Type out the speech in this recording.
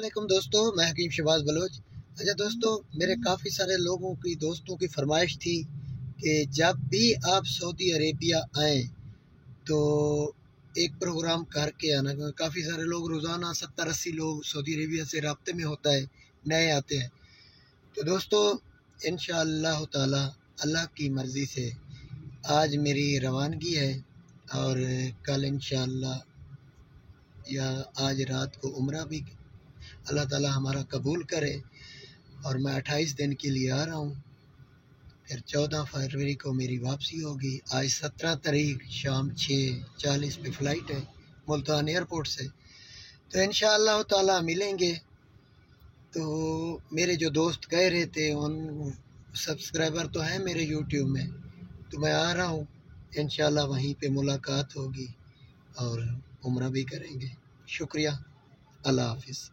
वालेकुम दोस्तों, मैं हकीम शहबाज बलोच। अच्छा दोस्तों, मेरे काफ़ी सारे लोगों की दोस्तों की फरमाइश थी कि जब भी आप सऊदी अरेबिया आएँ तो एक प्रोग्राम करके आना, क्योंकि काफ़ी सारे लोग रोज़ाना 70-80 लोग सऊदी अरेबिया से राब्ते में होता है, नए आते हैं। तो दोस्तों इंशाअल्लाह ताला अल्लाह की मर्ज़ी से आज मेरी रवानगी है और कल इंशाअल्लाह या आज रात को उम्रा भी अल्लाह ताला हमारा कबूल करे। और मैं 28 दिन के लिए आ रहा हूँ, फिर 14 फरवरी को मेरी वापसी होगी। आज 17 तारीख शाम 6:40 पे फ़्लाइट है मुल्तान एयरपोर्ट से। तो इंशाअल्लाह ताला मिलेंगे। तो मेरे जो दोस्त कह रहे थे, उन सब्सक्राइबर तो हैं मेरे यूट्यूब में, तो मैं आ रहा हूँ इंशाअल्लाह, वहीं पे मुलाकात होगी और उम्रा भी करेंगे। शुक्रिया, अल्लाह हाफिज़।